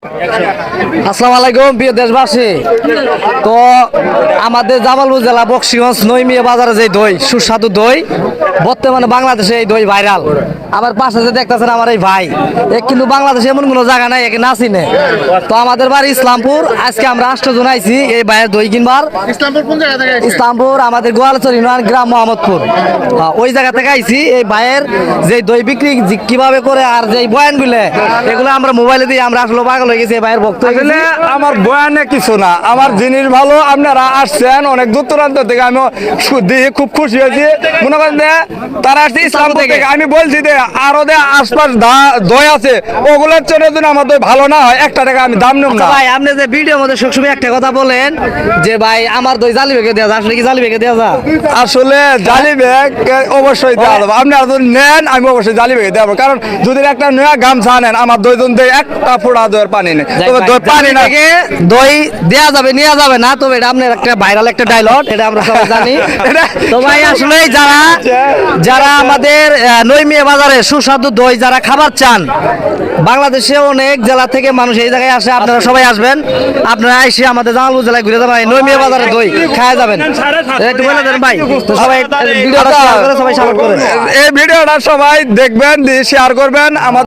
আসসালামু আলাইকুম প্রিয় দেশবাসী। তো আমাদের জামালপুর জেলা বকশীগঞ্জ নইমিয়া বাজারে যে দই সুস্বাদু দই বর্তমানে বাংলাদেশে এই দই ভাইরাল। আমার পাশে যে দেখতেছেন আমার এই ভাই কিন্তু বাংলাদেশে এমন কোনো জায়গা নাই একে না চিনে। তো আমাদের বাড়ি ইসলামপুর। আজকে আমরা 8 জন আইছি এই ভাইয়ের দই কিনবার। ইসলামপুর কোন জায়গা থেকে? ইসলামপুর আমাদের গোয়ালচর ইউনিয়ন গ্রাম মোহাম্মদপুর। ওই জায়গা থেকে আইছি এই ভাইয়ের যে দই বিক্রি কিভাবে করে আর যে বয়ানগুলো এগুলো আমরা মোবাইলে দিয়ে আমরা আসলে পাগল হয়ে গেছি এই ভাইয়ের ভক্ত হয়ে গেছি। আমার বয়ানে কিছু না, আমার জিনিস ভালো। আপনারা আসছেন অনেক দূর দূরান্ত থেকে, আমি দেখে খুব খুশি হয়েছি। মনে করেন যে তারা আসছে ইসলামপুর থেকে। আমি বলছি যে আরো যে আশপাশ দই আছে ওগুলোর জন্য যদি আমার দই ভালো না হয় 1 টাকা আমি দাম নেব না। ভাই আপনি যে ভিডিওর মধ্যে সবসময় একটা কথা বলেন যে ভাই আমার দই জালি বেগে দেওয়া যায়, আসলে কি জালি বেগে দেওয়া যায়? আসলে জালি ব্যাগ অবশ্যই দেওয়া যাবে। আপনারা যদি নেন আমি অবশ্যই জালি ব্যাগে দেবো, কারণ যদি একটা নয়া গামছা নেন আমার দই দুন দিয়ে একটা ফোড়া দইয়ের পানি নেই, তবে দই পানি না দই দেয়া যাবে নেওয়া যাবে না, তবে এটা আপনার একটা ভাইরাল একটা ডায়লগ, এটা আমরা সবাই জানি। তো ভাই আসলে যারা আমাদের নইমিয়া বাজারে সুস্বাদু দই যারা খাবার চান, বাংলাদেশে অনেক জেলা থেকে মানুষ এই জায়গায় আসে। আপনারা সবাই আসবেন, আপনারা এসে আমাদের জামালপুর জেলায় ঘুরে যাবেন, নইমিয়া বাজারে দই খাওয়া যাবেন। একটু বলে দেন ভাই। তো সবাই ভিডিওটা শেয়ার করে সবাই সাপোর্ট করেন। এই ভিডিওটা সবাই দেখবেন, দিয়ে শেয়ার করবেন। আমার